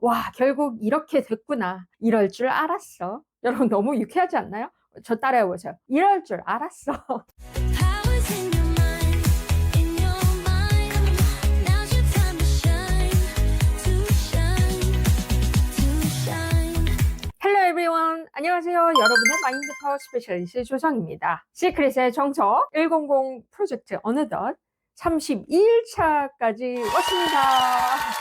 와, 결국 이렇게 됐구나. 이럴 줄 알았어. 여러분 너무 유쾌하지 않나요? 저 따라해보세요. 이럴 줄 알았어. Powers in your mind, in your mind. Now's your time to shine, to shine, to shine. Hello everyone. 안녕하세요. 여러분의 마인드 파워 스페셜리스트 조정입니다. 시크릿의 정석 100 프로젝트 어느덧 32일차까지 왔습니다.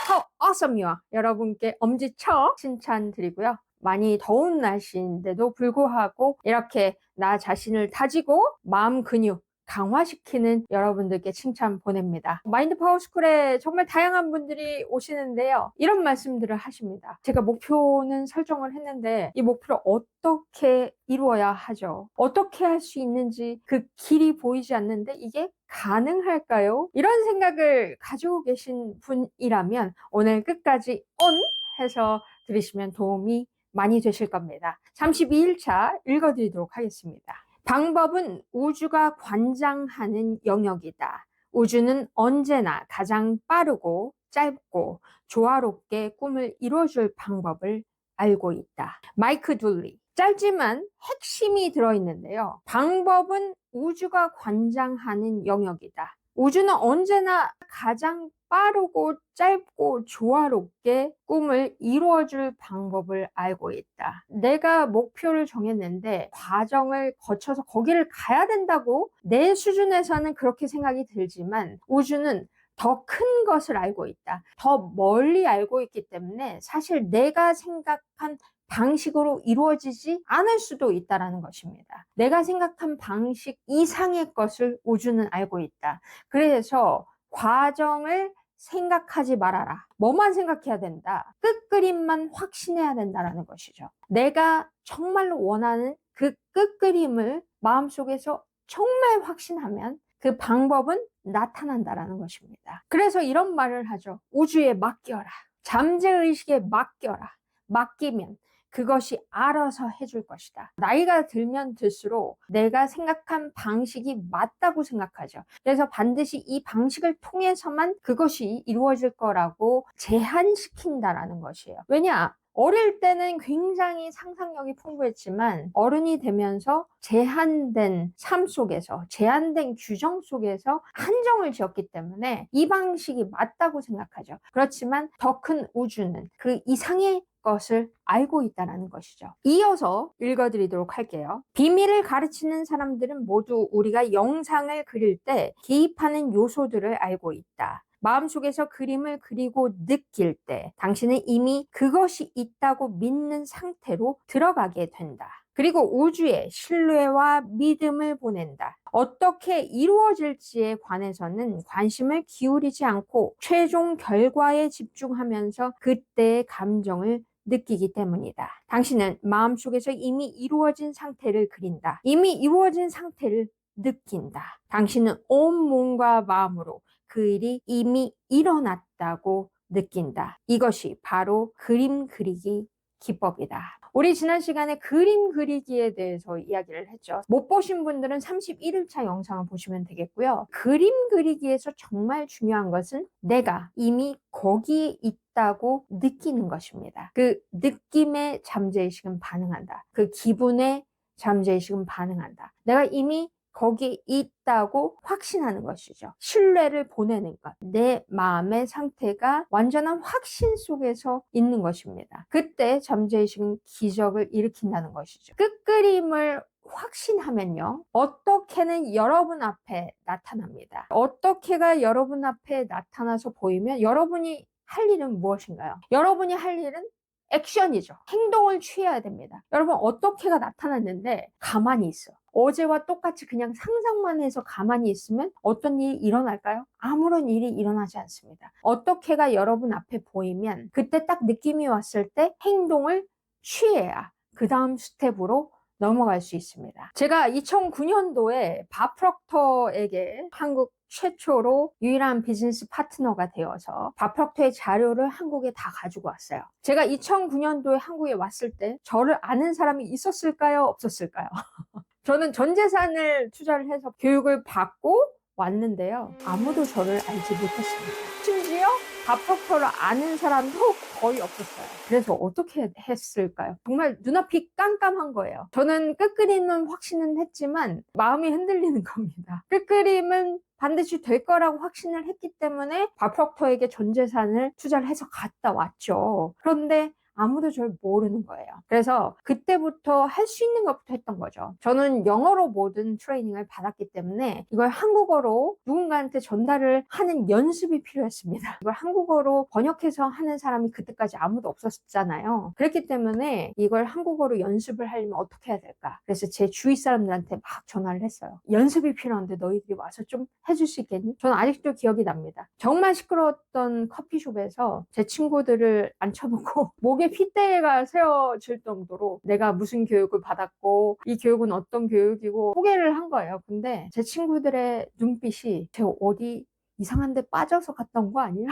How awesome you are. 여러분께 엄지척 칭찬드리고요. 많이 더운 날씨인데도 불구하고 이렇게 나 자신을 다지고 마음 근육 강화시키는 여러분들께 칭찬 보냅니다. 마인드 파워스쿨에 정말 다양한 분들이 오시는데요. 이런 말씀들을 하십니다. 제가 목표는 설정을 했는데 이 목표를 어떻게 이루어야 하죠? 어떻게 할 수 있는지 그 길이 보이지 않는데 이게 가능할까요? 이런 생각을 가지고 계신 분이라면 오늘 끝까지 on 해서 들으시면 도움이 많이 되실 겁니다. 32일차 읽어드리도록 하겠습니다. 방법은 우주가 관장하는 영역이다. 우주는 언제나 가장 빠르고 짧고 조화롭게 꿈을 이루어줄 방법을 알고 있다. 마이크 둘리. 짧지만 핵심이 들어있는데요. 방법은 우주가 관장하는 영역이다. 우주는 언제나 가장 빠르고 짧고 조화롭게 꿈을 이루어줄 방법을 알고 있다. 내가 목표를 정했는데 과정을 거쳐서 거기를 가야 된다고 내 수준에서는 그렇게 생각이 들지만 우주는 더 큰 것을 알고 있다. 더 멀리 알고 있기 때문에 사실 내가 생각한 방식으로 이루어지지 않을 수도 있다는 것입니다. 내가 생각한 방식 이상의 것을 우주는 알고 있다. 그래서 과정을 생각하지 말아라. 뭐만 생각해야 된다. 끝그림만 확신해야 된다는 것이죠. 내가 정말로 원하는 그 끝그림을 마음속에서 정말 확신하면 그 방법은 나타난다는 것입니다. 그래서 이런 말을 하죠. 우주에 맡겨라. 잠재의식에 맡겨라. 맡기면 그것이 알아서 해줄 것이다. 나이가 들면 들수록 내가 생각한 방식이 맞다고 생각하죠. 그래서 반드시 이 방식을 통해서만 그것이 이루어질 거라고 제한시킨다라는 것이에요. 왜냐? 어릴 때는 굉장히 상상력이 풍부했지만 어른이 되면서 제한된 삶 속에서 제한된 규정 속에서 한정을 지었기 때문에 이 방식이 맞다고 생각하죠. 그렇지만 더 큰 우주는 그 이상의 것을 알고 있다는 것이죠. 이어서 읽어드리도록 할게요. 비밀을 가르치는 사람들은 모두 우리가 영상을 그릴 때 개입하는 요소들을 알고 있다. 마음속에서 그림을 그리고 느낄 때 당신은 이미 그것이 있다고 믿는 상태로 들어가게 된다. 그리고 우주에 신뢰와 믿음을 보낸다. 어떻게 이루어질지에 관해서는 관심을 기울이지 않고 최종 결과에 집중하면서 그때의 감정을 느끼기 때문이다. 당신은 마음속에서 이미 이루어진 상태를 그린다. 이미 이루어진 상태를 느낀다. 당신은 온 몸과 마음으로 그 일이 이미 일어났다고 느낀다. 이것이 바로 그림 그리기 기법이다. 우리 지난 시간에 그림 그리기에 대해서 이야기를 했죠. 못 보신 분들은 31일차 영상을 보시면 되겠고요. 그림 그리기에서 정말 중요한 것은 내가 이미 거기에 있다고 느끼는 것입니다. 그 느낌에 잠재의식은 반응한다. 그 기분에 잠재의식은 반응한다. 내가 이미 거기에 있다고 확신하는 것이죠. 신뢰를 보내는 것. 내 마음의 상태가 완전한 확신 속에서 있는 것입니다. 그때 잠재의식은 기적을 일으킨다는 것이죠. 끝그림을 확신하면요. 어떻게는 여러분 앞에 나타납니다. 어떻게가 여러분 앞에 나타나서 보이면 여러분이 할 일은 무엇인가요? 여러분이 할 일은 액션이죠. 행동을 취해야 됩니다. 여러분 어떻게가 나타났는데 가만히 있어. 어제와 똑같이 그냥 상상만 해서 가만히 있으면 어떤 일이 일어날까요? 아무런 일이 일어나지 않습니다. 어떻게가 여러분 앞에 보이면 그때 딱 느낌이 왔을 때 행동을 취해야 그 다음 스텝으로 넘어갈 수 있습니다. 제가 2009년도에 밥 프록터에게 한국 최초로 유일한 비즈니스 파트너가 되어서 밥 프록터의 자료를 한국에 다 가지고 왔어요. 제가 2009년도에 한국에 왔을 때 저를 아는 사람이 있었을까요? 없었을까요? 저는 전 재산을 투자를 해서 교육을 받고 왔는데요. 아무도 저를 알지 못했습니다. 심지어 밥 프록터를 아는 사람도 거의 없었어요. 그래서 어떻게 했을까요? 정말 눈앞이 깜깜한 거예요. 저는 끝그림은 확신은 했지만 마음이 흔들리는 겁니다. 끝그림은 반드시 될 거라고 확신을 했기 때문에 밥 프록터에게 전 재산을 투자를 해서 갔다 왔죠. 그런데 아무도 절 모르는 거예요. 그래서 그때부터 할 수 있는 것부터 했던 거죠. 저는 영어로 모든 트레이닝을 받았기 때문에 이걸 한국어로 누군가한테 전달을 하는 연습이 필요했습니다. 이걸 한국어로 번역해서 하는 사람이 그때까지 아무도 없었잖아요. 그렇기 때문에 이걸 한국어로 연습을 하려면 어떻게 해야 될까? 그래서 제 주위 사람들한테 막 전화를 했어요. 연습이 필요한데 너희들이 와서 좀 해줄 수 있겠니? 저는 아직도 기억이 납니다. 정말 시끄러웠던 커피숍에서 제 친구들을 앉혀놓고 목에 핏대가 세워질 정도로 내가 무슨 교육을 받았고 이 교육은 어떤 교육이고 소개를 한 거예요. 근데 제 친구들의 눈빛이 제가 어디 이상한 데 빠져서 갔던 거 아니야?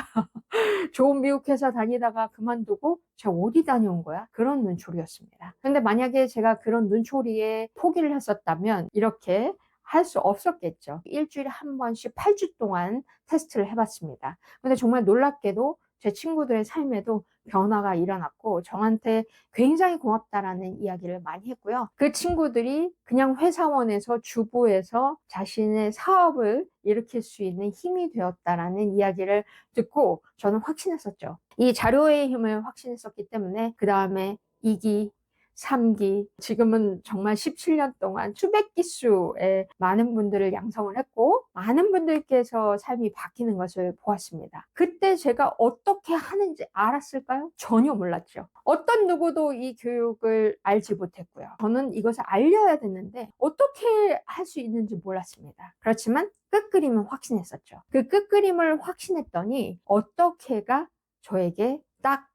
좋은 미국 회사 다니다가 그만두고 제가 어디 다녀온 거야? 그런 눈초리였습니다. 근데 만약에 제가 그런 눈초리에 포기를 했었다면 이렇게 할 수 없었겠죠. 일주일에 한 번씩 8주 동안 테스트를 해봤습니다. 근데 정말 놀랍게도 제 친구들의 삶에도 변화가 일어났고 저한테 굉장히 고맙다라는 이야기를 많이 했고요. 그 친구들이 그냥 회사원에서 주부에서 자신의 사업을 일으킬 수 있는 힘이 되었다라는 이야기를 듣고 저는 확신했었죠. 이 자료의 힘을 확신했었기 때문에 그 다음에 2기 3기, 지금은 정말 17년 동안 수백 기수의 많은 분들을 양성을 했고 많은 분들께서 삶이 바뀌는 것을 보았습니다. 그때 제가 어떻게 하는지 알았을까요? 전혀 몰랐죠. 어떤 누구도 이 교육을 알지 못했고요. 저는 이것을 알려야 됐는데 어떻게 할 수 있는지 몰랐습니다. 그렇지만 끝그림은 확신했었죠. 그 끝그림을 확신했더니 어떻게가 저에게 딱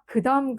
그 다음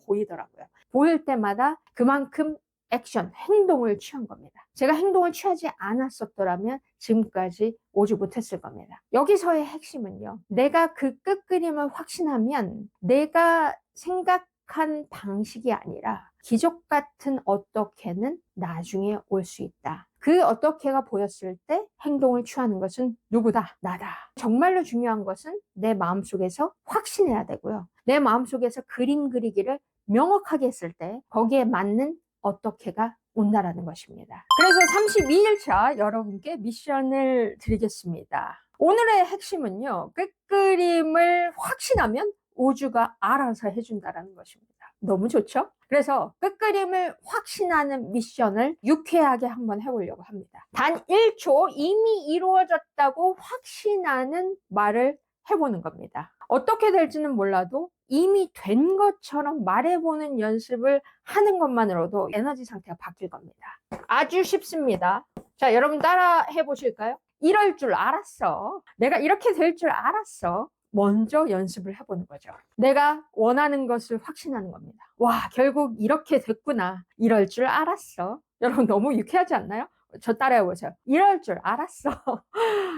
보이더라고요. 보일 때마다 그만큼 액션, 행동을 취한 겁니다. 제가 행동을 취하지 않았었더라면 지금까지 오지 못했을 겁니다. 여기서의 핵심은요. 내가 그 끝그림을 확신하면 내가 생각한 방식이 아니라 기적 같은 어떻게는 나중에 올 수 있다. 그 어떻게가 보였을 때 행동을 취하는 것은 누구다? 나다. 정말로 중요한 것은 내 마음속에서 확신해야 되고요. 내 마음속에서 그림 그리기를 명확하게 했을 때 거기에 맞는 어떻게가 온다라는 것입니다. 그래서 32일차 여러분께 미션을 드리겠습니다. 오늘의 핵심은요. 끝그림을 확신하면 우주가 알아서 해준다라는 것입니다. 너무 좋죠? 그래서 끝그림을 확신하는 미션을 유쾌하게 한번 해보려고 합니다. 단 1초 이미 이루어졌다고 확신하는 말을 해보는 겁니다. 어떻게 될지는 몰라도 이미 된 것처럼 말해보는 연습을 하는 것만으로도 에너지 상태가 바뀔 겁니다. 아주 쉽습니다. 자, 여러분 따라 해보실까요? 이럴 줄 알았어. 내가 이렇게 될 줄 알았어. 먼저 연습을 해보는 거죠. 내가 원하는 것을 확신하는 겁니다. 와, 결국 이렇게 됐구나. 이럴 줄 알았어. 여러분 너무 유쾌하지 않나요? 저 따라해보세요. 이럴 줄 알았어.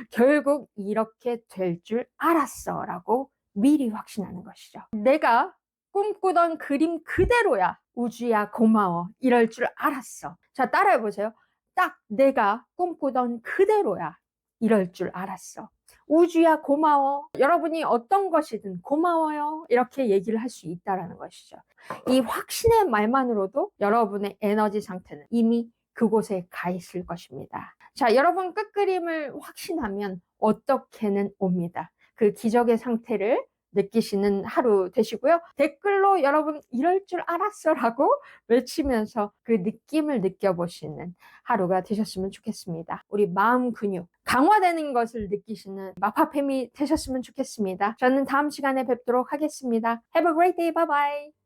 결국 이렇게 될 줄 알았어. 라고 미리 확신하는 것이죠. 내가 꿈꾸던 그림 그대로야. 우주야 고마워. 이럴 줄 알았어. 자, 따라해보세요. 딱 내가 꿈꾸던 그대로야. 이럴 줄 알았어. 우주야 고마워. 여러분이 어떤 것이든 고마워요. 이렇게 얘기를 할 수 있다는 것이죠. 이 확신의 말만으로도 여러분의 에너지 상태는 이미 그곳에 가 있을 것입니다. 자, 여러분 끝그림을 확신하면 어떻게는 옵니다. 그 기적의 상태를 느끼시는 하루 되시고요. 댓글로 여러분 이럴 줄 알았어 라고 외치면서 그 느낌을 느껴보시는 하루가 되셨으면 좋겠습니다. 우리 마음 근육 강화되는 것을 느끼시는 마파팸이 되셨으면 좋겠습니다. 저는 다음 시간에 뵙도록 하겠습니다. Have a great day. Bye bye.